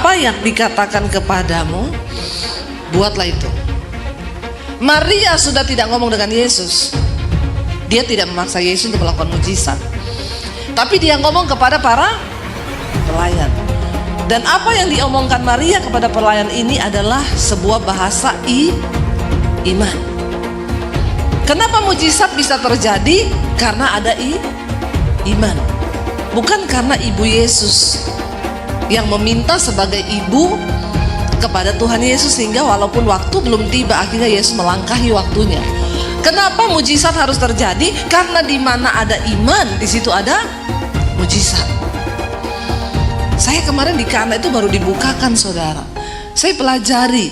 apa yang dikatakan kepadamu, buatlah itu. Maria sudah tidak ngomong dengan Yesus. Dia tidak memaksa Yesus untuk melakukan mujizat, tapi dia ngomong kepada para pelayan. Dan apa yang diomongkan Maria kepada pelayan ini adalah sebuah bahasa iman. Kenapa mujizat bisa terjadi? Karena ada iman. Bukan karena ibu Yesus yang meminta sebagai ibu kepada Tuhan Yesus, sehingga walaupun waktu belum tiba akhirnya Yesus melangkahi waktunya. Kenapa mujizat harus terjadi? Karena di mana ada iman, di situ ada mujizat. Saya kemarin di Kana itu baru dibukakan, saudara. Saya pelajari,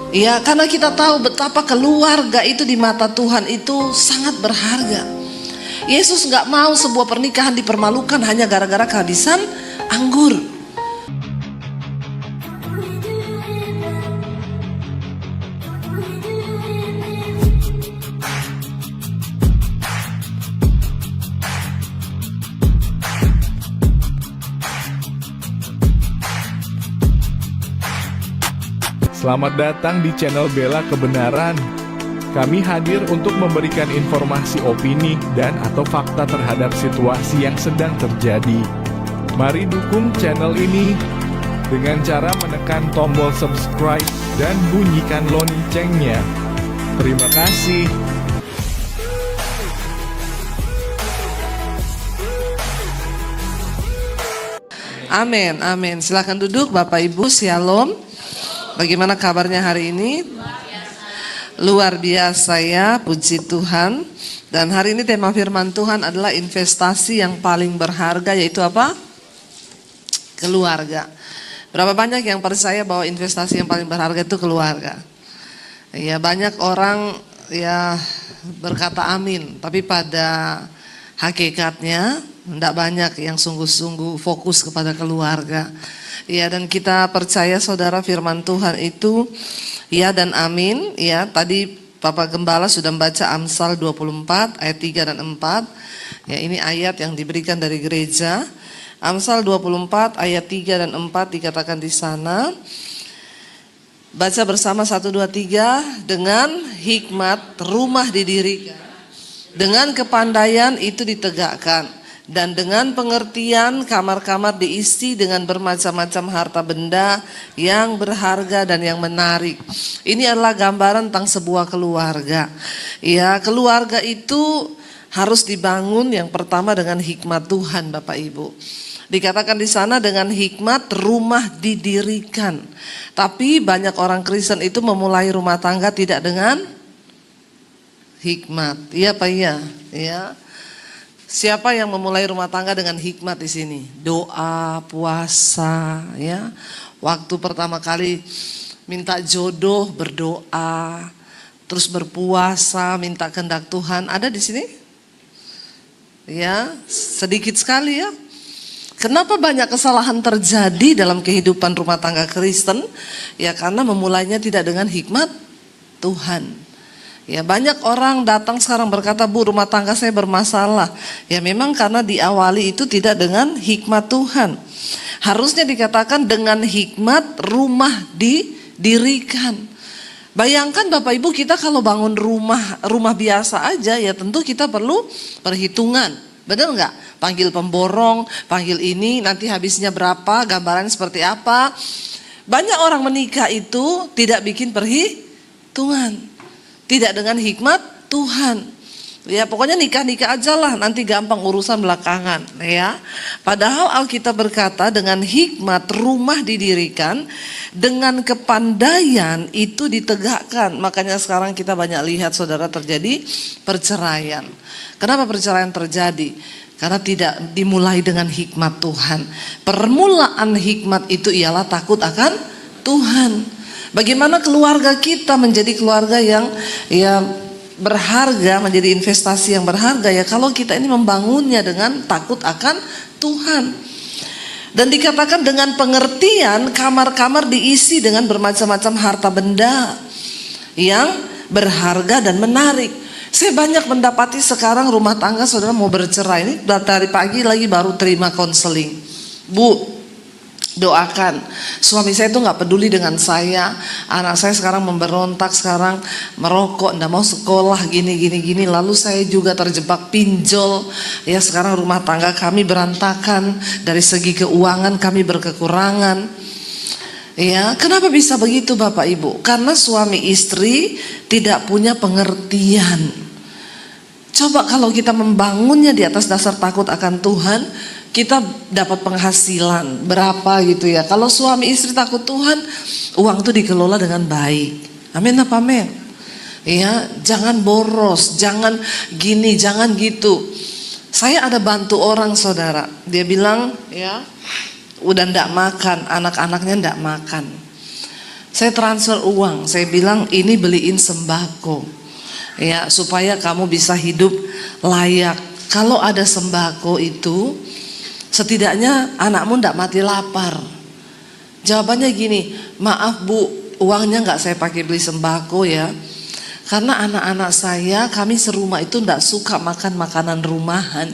ya, karena kita tahu betapa keluarga itu di mata Tuhan itu sangat berharga. Yesus nggak mau sebuah pernikahan dipermalukan hanya gara-gara kehabisan anggur. Selamat datang di channel Bela Kebenaran. Kami hadir untuk memberikan informasi opini dan atau fakta terhadap situasi yang sedang terjadi. Mari dukung channel ini dengan cara menekan tombol subscribe dan bunyikan loncengnya. Terima kasih. Amin, amin. Silakan duduk Bapak Ibu, Shalom. Bagaimana kabarnya hari ini? Luar biasa ya, puji Tuhan. Dan hari ini tema firman Tuhan adalah investasi yang paling berharga, yaitu apa? Keluarga. Berapa banyak yang percaya bahwa investasi yang paling berharga itu keluarga? Ya, banyak orang ya berkata amin, tapi pada hakikatnya tidak banyak yang sungguh-sungguh fokus kepada keluarga. Ya, dan kita percaya saudara firman Tuhan itu ya dan amin. Ya, tadi Bapak Gembala sudah membaca Amsal 24 ayat 3 dan 4. Ya, ini ayat yang diberikan dari gereja. Amsal 24 ayat 3 dan 4 dikatakan di sana. Baca bersama 1 2 3. Dengan hikmat rumah didirikan, dengan kepandaian itu ditegakkan, dan dengan pengertian kamar-kamar diisi dengan bermacam-macam harta benda yang berharga dan yang menarik. Ini adalah gambaran tentang sebuah keluarga. Ya, keluarga itu harus dibangun yang pertama dengan hikmat Tuhan, Bapak Ibu. Dikatakan di sana dengan hikmat rumah didirikan. Tapi banyak orang Kristen itu memulai rumah tangga tidak dengan hikmat. Iya Pak, iya. Ya. Siapa yang memulai rumah tangga dengan hikmat di sini? Doa, puasa, ya. Waktu pertama kali minta jodoh, berdoa, terus berpuasa, minta kehendak Tuhan. Ada di sini? Ya, sedikit sekali ya. Kenapa banyak kesalahan terjadi dalam kehidupan rumah tangga Kristen? Ya, karena memulainya tidak dengan hikmat Tuhan. Ya, banyak orang datang sekarang berkata, Bu, rumah tangga saya bermasalah. Ya, memang karena diawali itu tidak dengan hikmat Tuhan. Harusnya dikatakan dengan hikmat rumah didirikan. Bayangkan Bapak Ibu, kita kalau bangun rumah biasa aja ya tentu kita perlu perhitungan. Benar nggak? Panggil pemborong, panggil ini, nanti habisnya berapa, gambaran seperti apa. Banyak orang menikah itu tidak bikin perhitungan. Tidak dengan hikmat Tuhan. Ya, pokoknya nikah-nikah aja lah, nanti gampang urusan belakangan, ya. Padahal Alkitab berkata dengan hikmat rumah didirikan, dengan kepandaian itu ditegakkan. Makanya sekarang kita banyak lihat saudara terjadi perceraian. Kenapa perceraian terjadi? Karena tidak dimulai dengan hikmat Tuhan. Permulaan hikmat itu ialah takut akan Tuhan. Bagaimana keluarga kita menjadi keluarga yang ya berharga, menjadi investasi yang berharga ya kalau kita ini membangunnya dengan takut akan Tuhan. Dan dikatakan dengan pengertian kamar-kamar diisi dengan bermacam-macam harta benda yang berharga dan menarik. Saya banyak mendapati sekarang rumah tangga saudara mau bercerai, ini dari pagi lagi baru terima konseling. Bu, doakan. Suami saya tuh nggak peduli dengan saya. Anak saya sekarang memberontak, sekarang merokok, nggak mau sekolah, gini. Lalu saya juga terjebak pinjol. Ya sekarang rumah tangga kami berantakan. Dari segi keuangan kami berkekurangan. Ya, kenapa bisa begitu Bapak Ibu? Karena suami istri tidak punya pengertian. Coba kalau kita membangunnya di atas dasar takut akan Tuhan, kita dapat penghasilan berapa gitu ya. Kalau suami istri takut Tuhan, uang itu dikelola dengan baik. Amin apa amin? Ya, jangan boros, jangan gini, jangan gitu. Saya ada bantu orang saudara, dia bilang ya, udah ndak makan, anak-anaknya ndak makan. Saya transfer uang, saya bilang ini beliin sembako. Ya, supaya kamu bisa hidup layak. Kalau ada sembako itu, setidaknya anakmu ndak mati lapar. Jawabannya gini, maaf Bu, uangnya nggak saya pakai beli sembako ya. Karena anak-anak saya, kami serumah itu ndak suka makan makanan rumahan.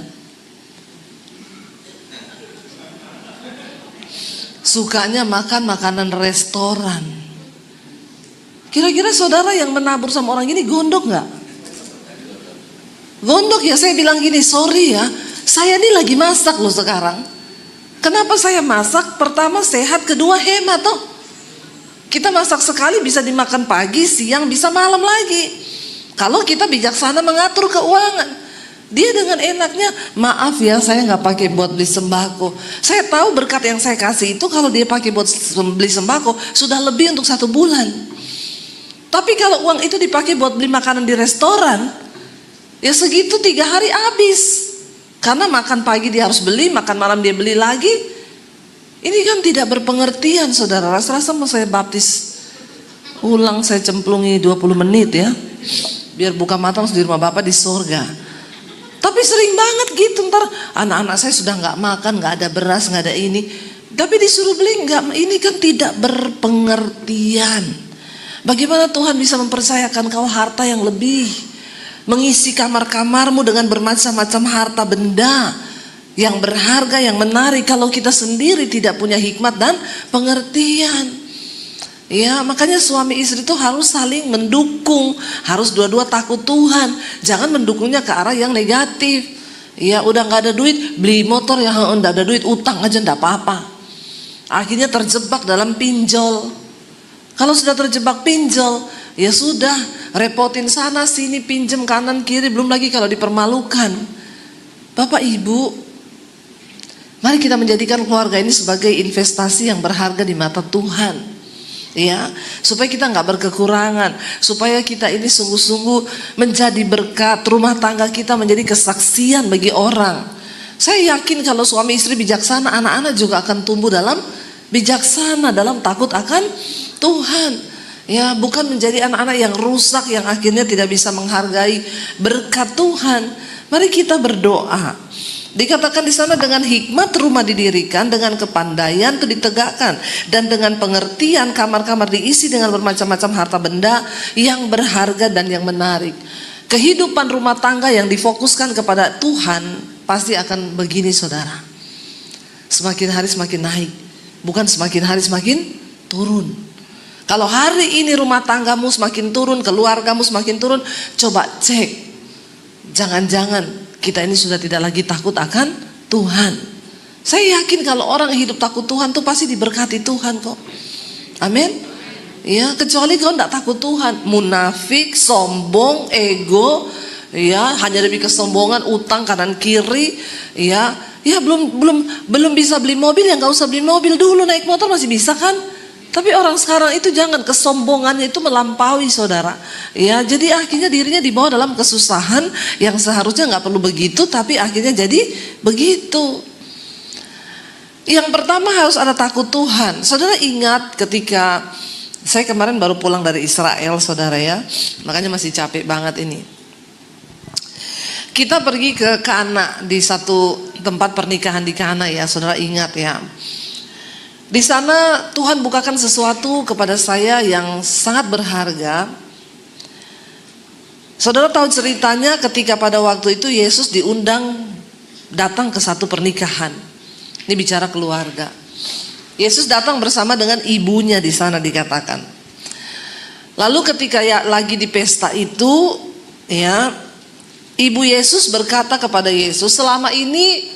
Sukanya makan makanan restoran. Kira-kira saudara yang menabur sama orang gini gondok nggak? Gondok ya, saya bilang gini, sorry ya, saya ini lagi masak loh sekarang. Kenapa saya masak? Pertama sehat, kedua hemat toh. Kita masak sekali bisa dimakan pagi, siang, bisa malam lagi. Kalau kita bijaksana mengatur keuangan. Dia dengan enaknya, maaf ya saya nggak pakai buat beli sembako. Saya tahu berkat yang saya kasih itu kalau dia pakai buat beli sembako sudah lebih untuk 1 bulan. Tapi kalau uang itu dipakai buat beli makanan di restoran, ya segitu 3 hari habis. Karena makan pagi dia harus beli, makan malam dia beli lagi. Ini kan tidak berpengertian saudara. Rasa-rasa mau saya baptis ulang, saya cemplungi 20 menit ya, biar buka mata langsung di rumah Bapak di surga. Tapi sering banget gitu, ntar anak-anak saya sudah nggak makan, nggak ada beras, nggak ada ini, tapi disuruh beli nggak. Ini kan tidak berpengertian. Bagaimana Tuhan bisa mempercayakan kau harta yang lebih, mengisi kamar-kamarmu dengan bermacam-macam harta benda yang berharga, yang menarik, kalau kita sendiri tidak punya hikmat dan pengertian. Ya, makanya suami istri itu harus saling mendukung, harus dua-dua takut Tuhan. Jangan mendukungnya ke arah yang negatif. Ya, udah nggak ada duit, beli motor, yang nggak ada duit, utang aja nggak apa-apa. Akhirnya terjebak dalam pinjol. Kalau sudah terjebak pinjol, ya sudah, repotin sana sini, pinjem kanan kiri, belum lagi kalau dipermalukan. Bapak Ibu, mari kita menjadikan keluarga ini sebagai investasi yang berharga di mata Tuhan. Ya, supaya kita nggak berkekurangan, supaya kita ini sungguh-sungguh menjadi berkat, rumah tangga kita menjadi kesaksian bagi orang. Saya yakin kalau suami istri bijaksana, anak-anak juga akan tumbuh dalam bijaksana, dalam takut akan Tuhan. Ya, bukan menjadi anak-anak yang rusak, yang akhirnya tidak bisa menghargai berkat Tuhan. Mari kita berdoa. Dikatakan di sana dengan hikmat rumah didirikan, dengan kepandaian itu ditegakkan, dan dengan pengertian kamar-kamar diisi dengan bermacam-macam harta benda yang berharga dan yang menarik. Kehidupan rumah tangga yang difokuskan kepada Tuhan pasti akan begini saudara. Semakin hari semakin naik, bukan semakin hari semakin turun. Kalau hari ini rumah tanggamu semakin turun, keluargamu semakin turun, coba cek. Jangan-jangan kita ini sudah tidak lagi takut akan Tuhan. Saya yakin kalau orang hidup takut Tuhan tuh pasti diberkati Tuhan kok. Amin. Ya, kecuali kau tidak takut Tuhan, munafik, sombong, ego, ya hanya demi kesombongan, utang kanan kiri, ya belum bisa beli mobil, ya nggak usah beli mobil dulu, naik motor masih bisa kan. Tapi orang sekarang itu jangan, kesombongannya itu melampaui saudara. Ya, jadi akhirnya dirinya dibawa dalam kesusahan yang seharusnya nggak perlu begitu, tapi akhirnya jadi begitu. Yang pertama harus ada takut Tuhan. Saudara ingat ketika saya kemarin baru pulang dari Israel saudara ya, makanya masih capek banget ini. Kita pergi ke Kana, di satu tempat pernikahan di Kana ya, saudara ingat ya. Di sana Tuhan bukakan sesuatu kepada saya yang sangat berharga. Saudara tahu ceritanya ketika pada waktu itu Yesus diundang datang ke satu pernikahan. Ini bicara keluarga. Yesus datang bersama dengan ibunya di sana dikatakan. Lalu ketika lagi di pesta itu, ya, ibu Yesus berkata kepada Yesus, selama ini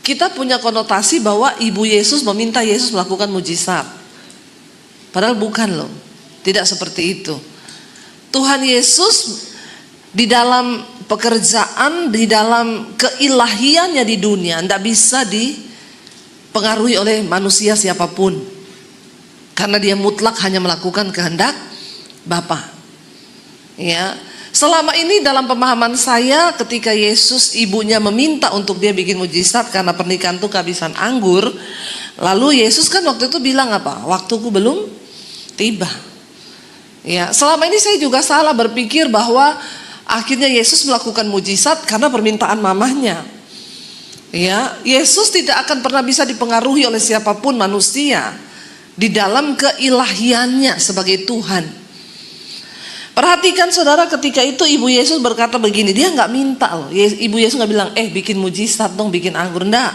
kita punya konotasi bahwa ibu Yesus meminta Yesus melakukan mujizat. Padahal bukan loh, tidak seperti itu. Tuhan Yesus di dalam pekerjaan, di dalam keilahiannya di dunia, tidak bisa dipengaruhi oleh manusia siapapun. Karena dia mutlak hanya melakukan kehendak Bapa. Ya, selama ini dalam pemahaman saya, ketika Yesus ibunya meminta untuk dia bikin mujizat karena pernikahan itu kehabisan anggur, lalu Yesus kan waktu itu bilang apa? Waktuku belum tiba. Ya, selama ini saya juga salah berpikir bahwa akhirnya Yesus melakukan mujizat karena permintaan mamahnya. Ya, Yesus tidak akan pernah bisa dipengaruhi oleh siapapun manusia di dalam keilahiannya sebagai Tuhan. Perhatikan saudara, ketika itu ibu Yesus berkata begini, dia nggak minta loh. Ibu Yesus nggak bilang, bikin mujizat dong, bikin anggur, enggak.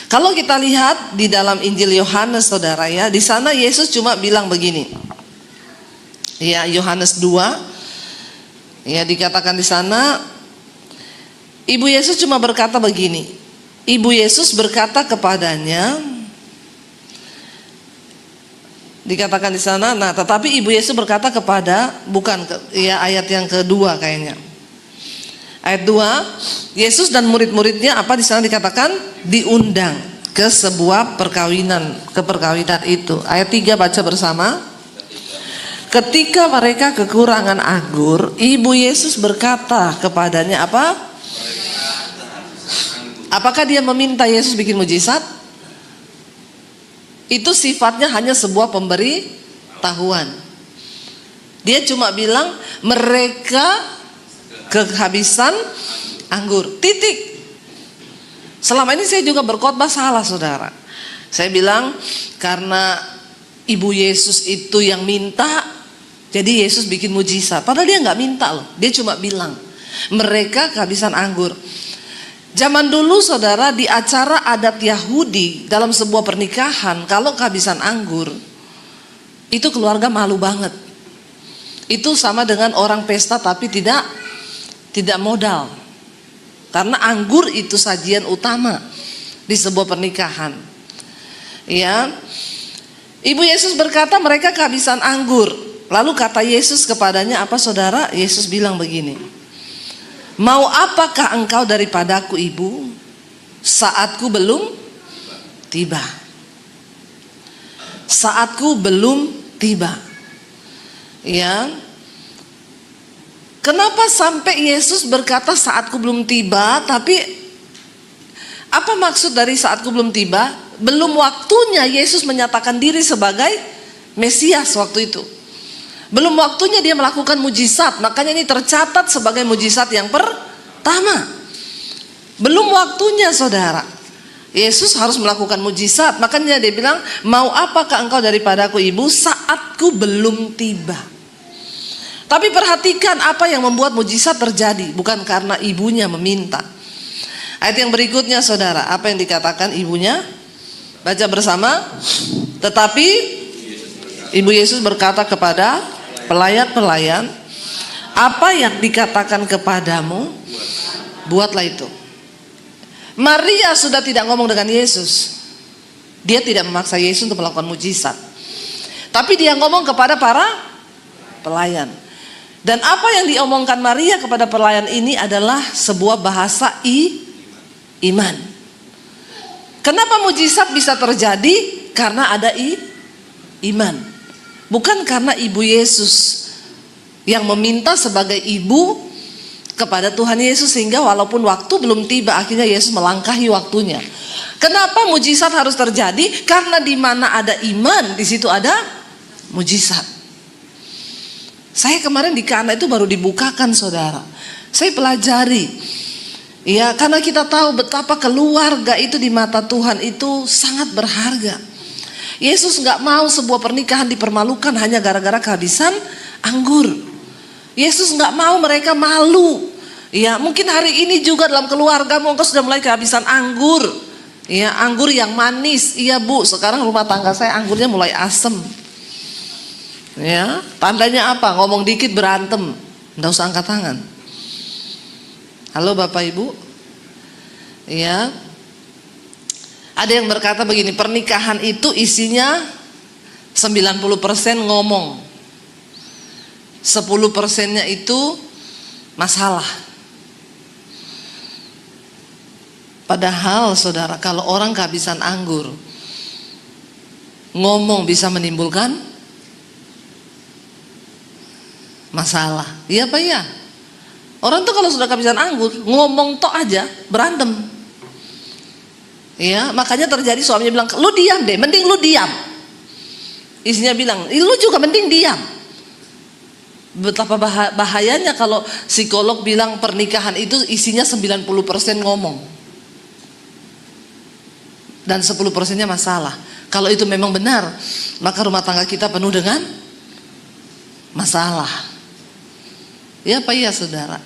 Kalau kita lihat di dalam Injil Yohanes saudara ya, di sana Yesus cuma bilang begini. Ya, Yohanes 2, ya dikatakan di sana, ibu Yesus cuma berkata begini. Ibu Yesus berkata kepadanya, dikatakan di sana, nah tetapi ibu Yesus berkata kepada, ya ayat yang kedua kayaknya. Ayat 2, Yesus dan murid-muridnya apa di sana dikatakan diundang ke sebuah perkawinan itu. Ayat 3 baca bersama. Ketika mereka kekurangan anggur, ibu Yesus berkata kepadanya apa? Apakah dia meminta Yesus bikin mujizat? Itu sifatnya hanya sebuah pemberitahuan. Dia cuma bilang mereka kehabisan anggur. Titik. Selama ini saya juga berkhotbah salah saudara. Saya bilang karena ibu Yesus itu yang minta, jadi Yesus bikin mujizat. Padahal dia nggak minta loh. Dia cuma bilang mereka kehabisan anggur. Zaman dulu saudara, di acara adat Yahudi dalam sebuah pernikahan, kalau kehabisan anggur, itu keluarga malu banget. Itu sama dengan orang pesta tapi tidak modal. Karena anggur itu sajian utama di sebuah pernikahan. Ya. Ibu Yesus berkata mereka kehabisan anggur. Lalu kata Yesus kepadanya apa saudara? Yesus bilang begini. Mau apakah engkau daripadaku ibu? Saatku belum tiba. Saatku belum tiba. Ya. Kenapa sampai Yesus berkata saatku belum tiba? Tapi apa maksud dari saatku belum tiba? Belum waktunya Yesus menyatakan diri sebagai Mesias waktu itu. Belum waktunya dia melakukan mujizat. Makanya ini tercatat sebagai mujizat yang pertama. Belum waktunya saudara. Yesus harus melakukan mujizat. Makanya dia bilang, mau apakah engkau daripadaku ibu? Saatku belum tiba. Tapi perhatikan apa yang membuat mujizat terjadi. Bukan karena ibunya meminta. Ayat yang berikutnya saudara. Apa yang dikatakan ibunya? Baca bersama. Tetapi ibu Yesus berkata kepada pelayan-pelayan, apa yang dikatakan kepadamu, buatlah itu. Maria sudah tidak ngomong dengan Yesus. Dia tidak memaksa Yesus untuk melakukan mujizat. Tapi dia ngomong kepada para pelayan. Dan apa yang diomongkan Maria kepada pelayan ini adalah sebuah bahasa iman. Kenapa mujizat bisa terjadi? Karena ada iman. Bukan karena ibu Yesus yang meminta sebagai ibu kepada Tuhan Yesus, sehingga walaupun waktu belum tiba akhirnya Yesus melangkahi waktunya. Kenapa mujizat harus terjadi? Karena di mana ada iman, di situ ada mujizat. Saya kemarin di Kana itu baru dibukakan saudara. Saya pelajari. Ya, karena kita tahu betapa keluarga itu di mata Tuhan itu sangat berharga. Yesus nggak mau sebuah pernikahan dipermalukan hanya gara-gara kehabisan anggur. Yesus nggak mau mereka malu. Ya, mungkin hari ini juga dalam keluargamu engkau sudah mulai kehabisan anggur. Ya, anggur yang manis. Iya Bu, sekarang rumah tangga saya anggurnya mulai asem. Ya, tandanya apa? Ngomong dikit berantem. Nggak usah angkat tangan. Halo Bapak Ibu. Ya. Ada yang berkata begini, pernikahan itu isinya 90% ngomong. 10%-nya itu masalah. Padahal saudara, kalau orang kehabisan anggur, ngomong bisa menimbulkan masalah. Iya apa ya? Orang tuh kalau sudah kehabisan anggur, ngomong tok aja berantem. Ya, makanya terjadi suaminya bilang, lu diam deh, mending lu diam. Istrinya bilang, lu juga mending diam. Betapa bahayanya kalau psikolog bilang pernikahan itu isinya 90% ngomong. Dan 10%-nya masalah. Kalau itu memang benar, maka rumah tangga kita penuh dengan masalah. Ya apa iya saudara?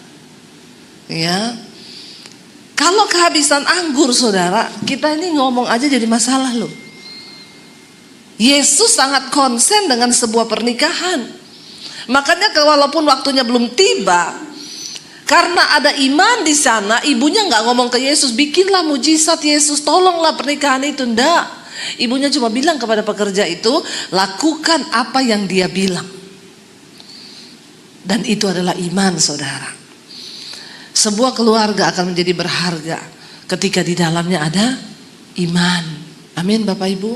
Ya. Kalau kehabisan anggur saudara, kita ini ngomong aja jadi masalah loh. Yesus sangat konsen dengan sebuah pernikahan. Makanya walaupun waktunya belum tiba, karena ada iman di sana, ibunya nggak ngomong ke Yesus, bikinlah mujizat Yesus, tolonglah pernikahan itu. Ndak. Ibunya cuma bilang kepada pekerja itu, lakukan apa yang dia bilang. Dan itu adalah iman saudara. Sebuah keluarga akan menjadi berharga ketika di dalamnya ada iman. Amin Bapak Ibu.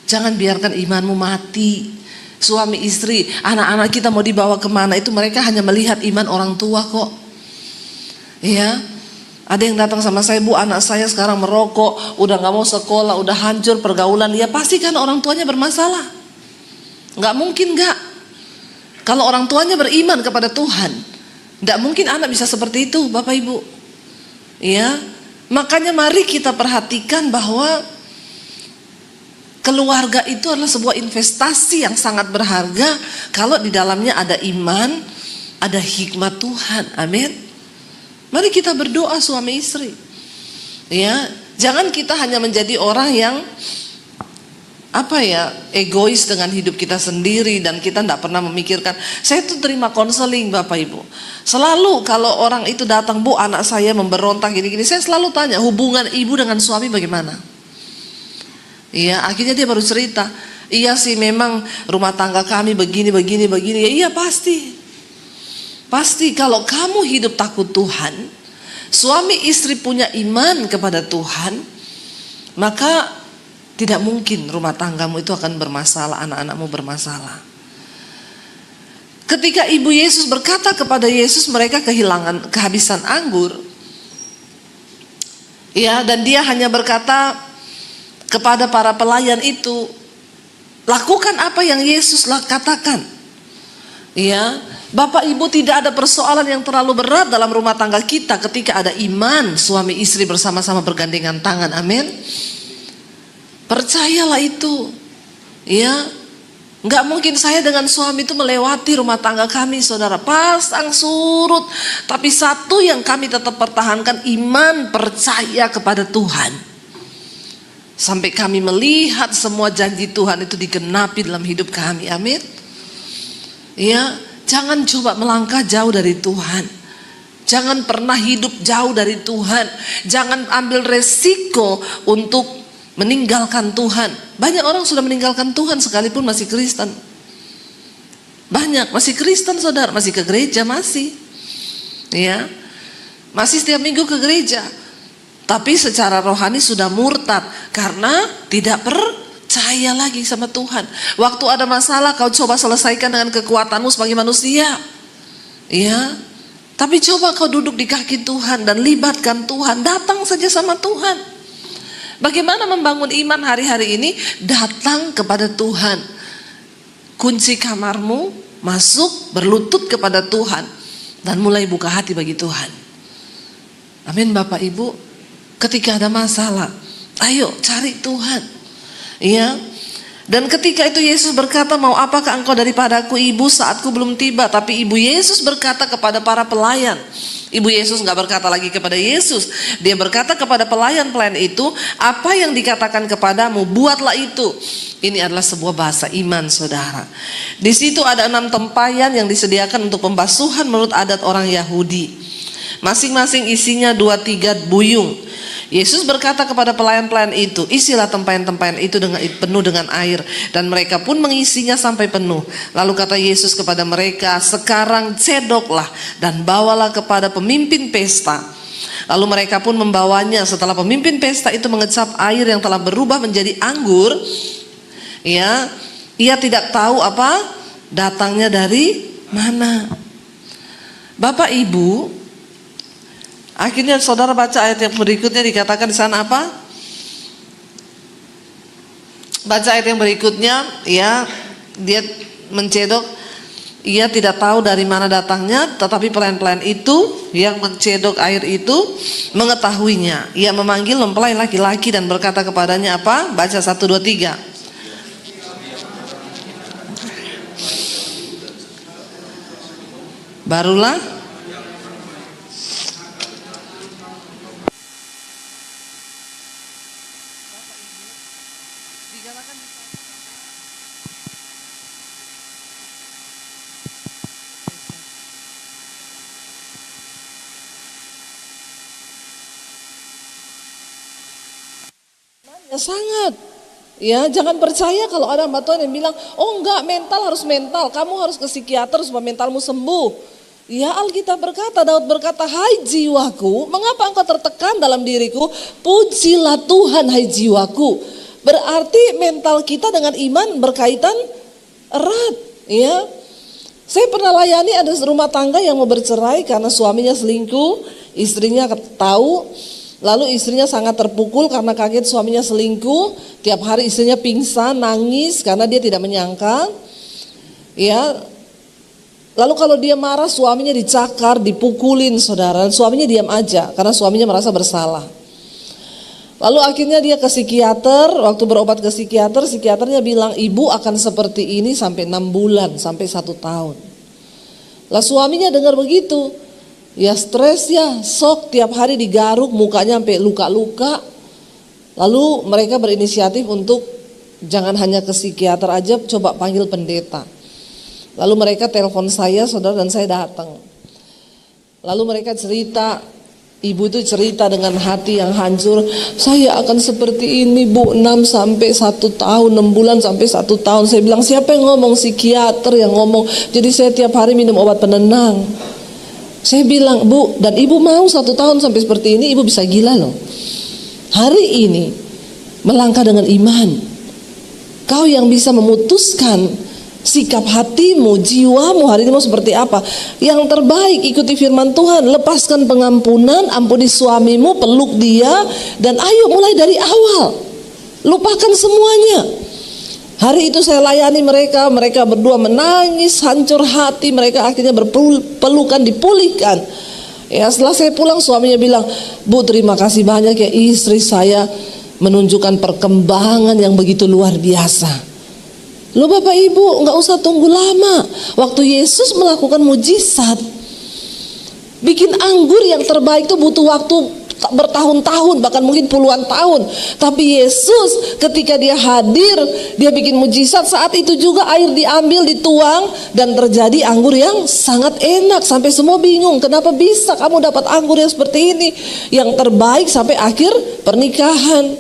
Jangan biarkan imanmu mati. Suami istri, anak-anak kita mau dibawa kemana itu mereka hanya melihat iman orang tua kok. Ya, ada yang datang sama saya, Bu, anak saya sekarang merokok, udah nggak mau sekolah, udah hancur pergaulan. Ya pasti kan orang tuanya bermasalah. Nggak mungkin nggak. Kalau orang tuanya beriman kepada Tuhan, nggak mungkin anak bisa seperti itu, Bapak Ibu. Ya, makanya mari kita perhatikan bahwa keluarga itu adalah sebuah investasi yang sangat berharga kalau di dalamnya ada iman, ada hikmat Tuhan. Amin. Mari kita berdoa suami istri. Ya, jangan kita hanya menjadi orang yang egois dengan hidup kita sendiri dan kita tidak pernah memikirkan. Saya tuh terima konseling Bapak Ibu. Selalu kalau orang itu datang, Bu, anak saya memberontak gini-gini, saya selalu tanya, hubungan ibu dengan suami bagaimana? Iya, akhirnya dia baru cerita, iya sih memang rumah tangga kami begini. Ya, iya pasti kalau kamu hidup takut Tuhan, suami istri punya iman kepada Tuhan, maka tidak mungkin rumah tanggamu itu akan bermasalah, anak-anakmu bermasalah. Ketika ibu Yesus berkata kepada Yesus mereka kehabisan anggur, ya, dan dia hanya berkata kepada para pelayan itu, lakukan apa yang Yesus katakan. Ya, Bapak Ibu, tidak ada persoalan yang terlalu berat dalam rumah tangga kita ketika ada iman suami istri bersama-sama bergandengan tangan. Amin. Percayalah itu. Ya, nggak mungkin saya dengan suami itu melewati rumah tangga kami, saudara, pasang surut. Tapi satu yang kami tetap pertahankan, iman, percaya kepada Tuhan. Sampai kami melihat semua janji Tuhan itu digenapi dalam hidup kami. Amin. Ya, jangan coba melangkah jauh dari Tuhan. Jangan pernah hidup jauh dari Tuhan. Jangan ambil resiko untuk meninggalkan Tuhan. Banyak orang sudah meninggalkan Tuhan sekalipun masih Kristen. Banyak masih Kristen saudara, masih ke gereja masih. Ya. Masih setiap minggu ke gereja. Tapi secara rohani sudah murtad karena tidak percaya lagi sama Tuhan. Waktu ada masalah kau coba selesaikan dengan kekuatanmu sebagai manusia. Ya. Tapi coba kau duduk di kaki Tuhan dan libatkan Tuhan, datang saja sama Tuhan. Bagaimana membangun iman hari-hari ini? Datang kepada Tuhan. Kunci kamarmu, masuk, berlutut kepada Tuhan dan mulai buka hati bagi Tuhan. Amin Bapak Ibu. Ketika ada masalah, ayo cari Tuhan. Ya. Dan ketika itu Yesus berkata, mau apakah engkau daripadaku ibu, saatku belum tiba. Tapi ibu Yesus berkata kepada para pelayan. Ibu Yesus gak berkata lagi kepada Yesus. Dia berkata kepada pelayan-pelayan itu, apa yang dikatakan kepadamu, buatlah itu. Ini adalah sebuah bahasa iman, saudara. Di situ ada 6 tempayan yang disediakan untuk pembasuhan menurut adat orang Yahudi. Masing-masing isinya 2-3 buyung. Yesus berkata kepada pelayan-pelayan itu, isilah tempayan-tempayan itu penuh dengan air. Dan mereka pun mengisinya sampai penuh. Lalu kata Yesus kepada mereka, sekarang cedoklah dan bawalah kepada pemimpin pesta. Lalu mereka pun membawanya. Setelah pemimpin pesta itu mengecap air yang telah berubah menjadi anggur, ya, ia tidak tahu apa datangnya dari mana. Bapak Ibu, akhirnya saudara baca ayat yang berikutnya, dikatakan di sana apa? Baca ayat yang berikutnya, ya, dia mencedok, ia tidak tahu dari mana datangnya, tetapi pelayan-pelayan itu yang mencedok air itu mengetahuinya. Ia memanggil mempelai laki-laki dan berkata kepadanya apa? Baca 1, 2, 3. Barulah sangat. Ya, jangan percaya kalau ada hamba Tuhan yang bilang, oh enggak, mental harus mental, kamu harus ke psikiater supaya mentalmu sembuh. Ya, Alkitab berkata, Daud berkata, hai jiwaku, mengapa engkau tertekan dalam diriku? Pujilah Tuhan, hai jiwaku. Berarti mental kita dengan iman berkaitan erat. Ya, saya pernah layani ada rumah tangga yang mau bercerai karena suaminya selingkuh, istrinya tahu. Lalu istrinya sangat terpukul karena kaget suaminya selingkuh. Tiap hari istrinya pingsan, nangis karena dia tidak menyangka. Ya. Lalu kalau dia marah suaminya dicakar, dipukulin, saudara. Suaminya diam aja karena suaminya merasa bersalah. Lalu akhirnya dia ke psikiater. Waktu berobat ke psikiater, psikiaternya bilang ibu akan seperti ini sampai 6 bulan, sampai 1 tahun. Lah suaminya dengar begitu, ya stres ya, sok, tiap hari digaruk, mukanya sampai luka-luka. Lalu mereka berinisiatif untuk jangan hanya ke psikiater aja, coba panggil pendeta. Lalu mereka telepon saya, saudara, dan saya datang. Lalu mereka cerita, ibu itu cerita dengan hati yang hancur, saya akan seperti ini bu, 6 sampai 1 tahun, 6 bulan sampai 1 tahun. Saya bilang, siapa yang ngomong? Psikiater yang ngomong. Jadi saya tiap hari minum obat penenang. Saya bilang, bu, dan ibu mau 1 tahun sampai seperti ini, ibu bisa gila loh. Hari ini melangkah dengan iman. Kau yang bisa memutuskan sikap hatimu, jiwamu hari ini mau seperti apa. Yang terbaik ikuti firman Tuhan, lepaskan pengampunan, ampuni suamimu, peluk dia, dan ayo mulai dari awal. Lupakan semuanya. Hari itu saya layani mereka, mereka berdua menangis, hancur hati, mereka akhirnya berpelukan, dipulihkan. Ya, setelah saya pulang suaminya bilang, bu terima kasih banyak ya, istri saya menunjukkan perkembangan yang begitu luar biasa. Loh Bapak Ibu, nggak usah tunggu lama. Waktu Yesus melakukan mujizat, bikin anggur yang terbaik itu butuh waktu bertahun-tahun, bahkan mungkin puluhan tahun. Tapi Yesus ketika dia hadir, dia bikin mujizat. Saat itu juga air diambil, dituang, dan terjadi anggur yang sangat enak. Sampai semua bingung, kenapa bisa kamu dapat anggur yang seperti ini, yang terbaik sampai akhir pernikahan.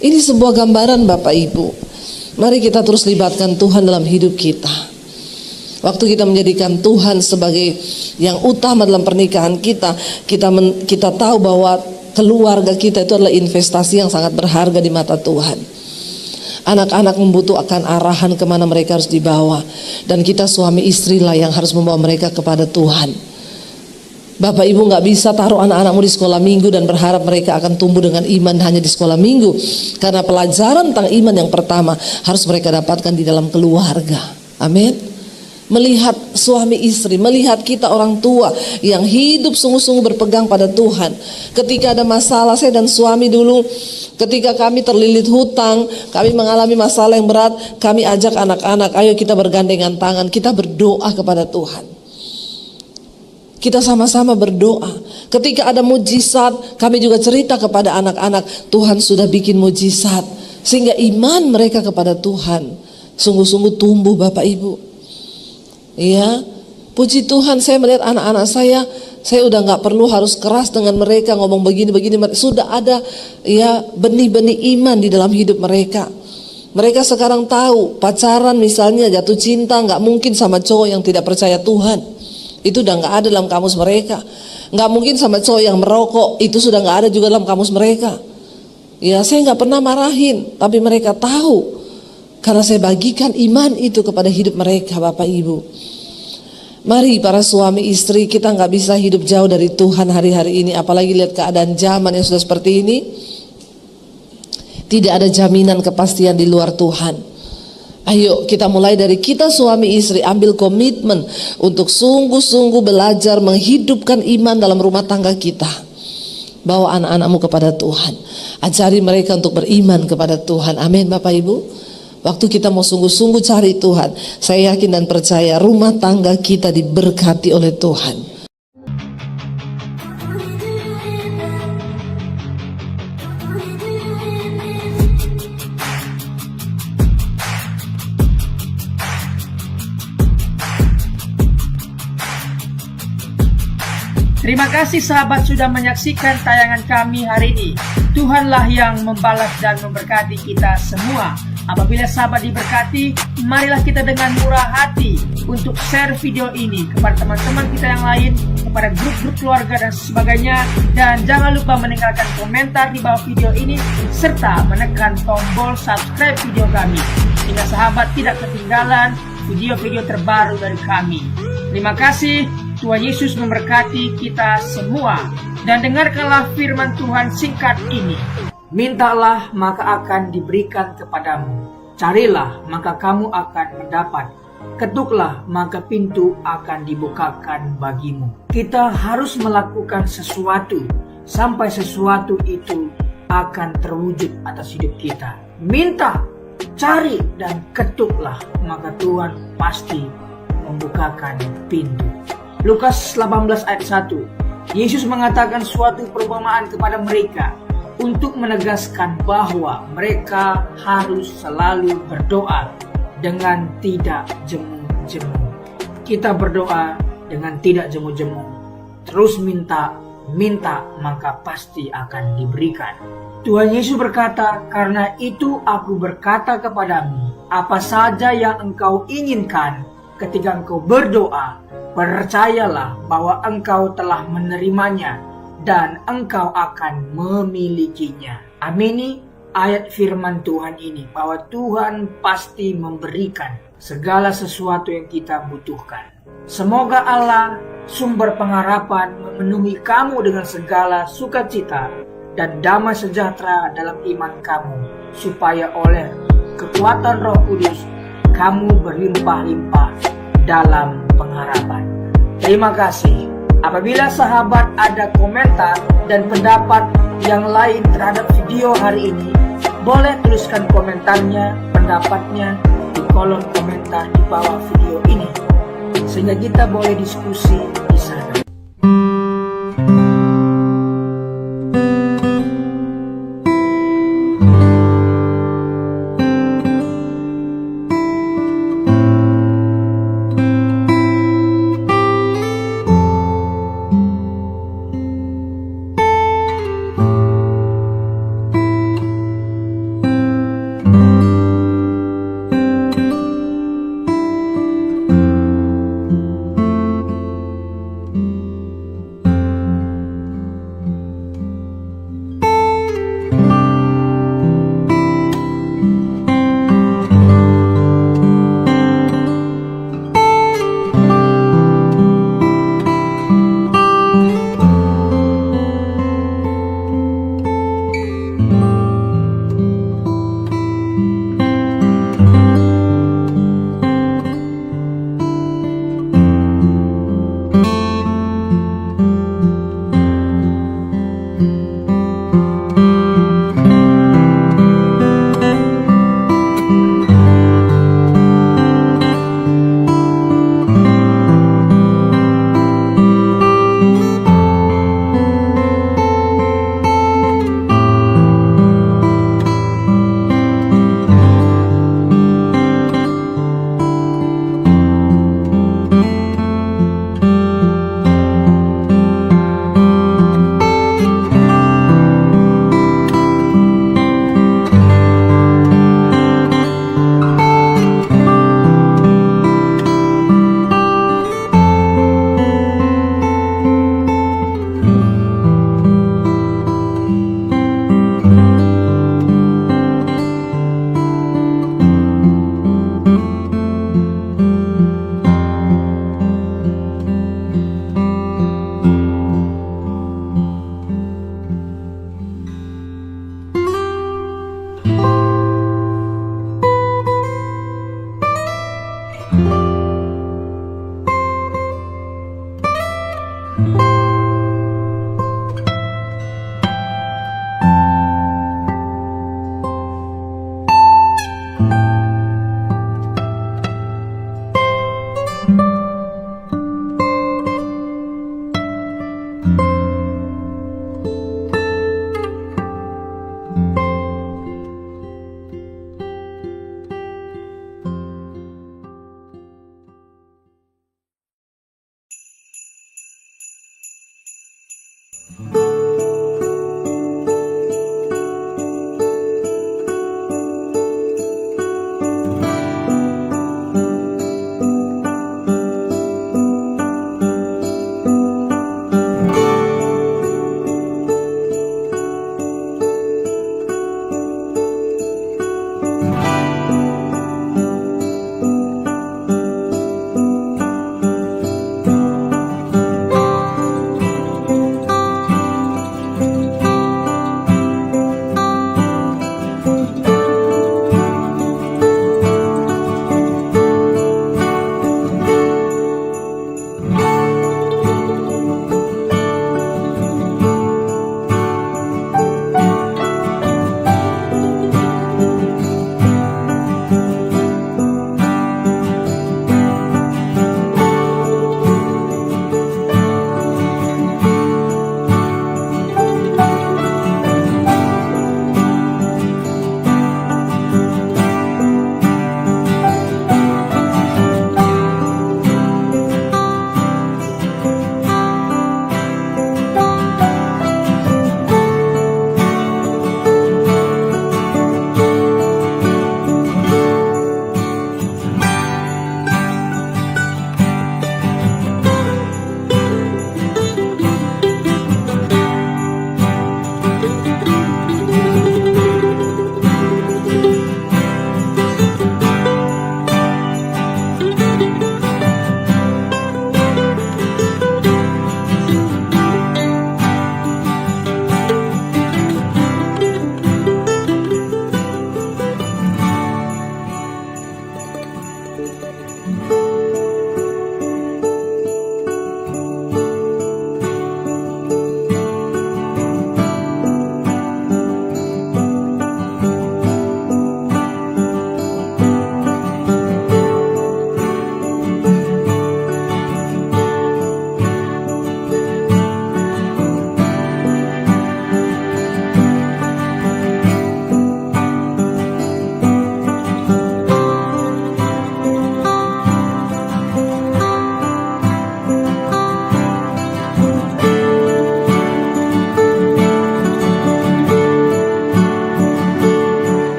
Ini sebuah gambaran Bapak Ibu. Mari kita terus libatkan Tuhan dalam hidup kita. Waktu kita menjadikan Tuhan sebagai yang utama dalam pernikahan kita, kita tahu bahwa keluarga kita itu adalah investasi yang sangat berharga di mata Tuhan. Anak-anak membutuhkan arahan kemana mereka harus dibawa, dan kita suami istri lah yang harus membawa mereka kepada Tuhan. Bapak Ibu gak bisa taruh anak-anakmu di sekolah minggu dan berharap mereka akan tumbuh dengan iman hanya di sekolah minggu. Karena pelajaran tentang iman yang pertama harus mereka dapatkan di dalam keluarga. Amin. Melihat suami istri, melihat kita orang tua yang hidup sungguh-sungguh berpegang pada Tuhan. Ketika ada masalah, saya dan suami dulu, ketika kami terlilit hutang, kami mengalami masalah yang berat, kami ajak anak-anak, ayo kita bergandengan tangan, kita berdoa kepada Tuhan. Kita sama-sama berdoa. Ketika ada mujizat, kami juga cerita kepada anak-anak, Tuhan sudah bikin mujizat. Sehingga iman mereka kepada Tuhan sungguh-sungguh tumbuh, Bapak Ibu. Ya, puji Tuhan, saya melihat anak-anak saya udah nggak perlu harus keras dengan mereka ngomong begini-begini. Sudah ada ya benih-benih iman di dalam hidup mereka. Mereka sekarang tahu pacaran misalnya jatuh cinta nggak mungkin sama cowok yang tidak percaya Tuhan. Itu udah nggak ada dalam kamus mereka. Nggak mungkin sama cowok yang merokok, itu sudah nggak ada juga dalam kamus mereka. Ya, saya nggak pernah marahin, tapi mereka tahu. Karena saya bagikan iman itu kepada hidup mereka, Bapak Ibu. Mari para suami istri, kita nggak bisa hidup jauh dari Tuhan hari-hari ini. Apalagi lihat keadaan zaman yang sudah seperti ini. Tidak ada jaminan kepastian di luar Tuhan. Ayo kita mulai dari kita suami istri, ambil komitmen untuk sungguh-sungguh belajar menghidupkan iman dalam rumah tangga kita. Bawa anak-anakmu kepada Tuhan. Ajari mereka untuk beriman kepada Tuhan. Amin, Bapak Ibu. Waktu kita mau sungguh-sungguh cari Tuhan, saya yakin dan percaya rumah tangga kita diberkati oleh Tuhan. Terima kasih sahabat sudah menyaksikan tayangan kami hari ini. Tuhanlah yang membalas dan memberkati kita semua. Apabila sahabat diberkati, marilah kita dengan murah hati untuk share video ini kepada teman-teman kita yang lain, kepada grup-grup keluarga dan sebagainya. Dan jangan lupa meninggalkan komentar di bawah video ini, serta menekan tombol subscribe video kami, sehingga sahabat tidak ketinggalan video-video terbaru dari kami. Terima kasih, Tuhan Yesus memberkati kita semua. Dan dengarkanlah firman Tuhan singkat ini. Mintalah maka akan diberikan kepadamu. Carilah maka kamu akan mendapat. Ketuklah maka pintu akan dibukakan bagimu. Kita harus melakukan sesuatu sampai sesuatu itu akan terwujud atas hidup kita. Minta, cari dan ketuklah maka Tuhan pasti membukakan pintu. Lukas 18 ayat 1. Yesus mengatakan suatu perumpamaan kepada mereka untuk menegaskan bahwa mereka harus selalu berdoa dengan tidak jemu-jemu. Kita berdoa dengan tidak jemu-jemu. Terus minta maka pasti akan diberikan. Tuhan Yesus berkata, karena itu aku berkata kepadamu, apa saja yang engkau inginkan ketika engkau berdoa, percayalah bahwa engkau telah menerimanya dan engkau akan memilikinya. Amini ayat firman Tuhan ini, bahwa Tuhan pasti memberikan segala sesuatu yang kita butuhkan. Semoga Allah, sumber pengharapan, memenuhi kamu dengan segala sukacita dan damai sejahtera dalam iman kamu, supaya oleh kekuatan Roh Kudus kamu berlimpah-limpah dalam pengharapan. Terima kasih. Apabila sahabat ada komentar dan pendapat yang lain terhadap video hari ini, boleh tuliskan komentarnya, pendapatnya di kolom komentar di bawah video ini, sehingga kita boleh diskusi di sana.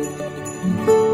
Tuhan.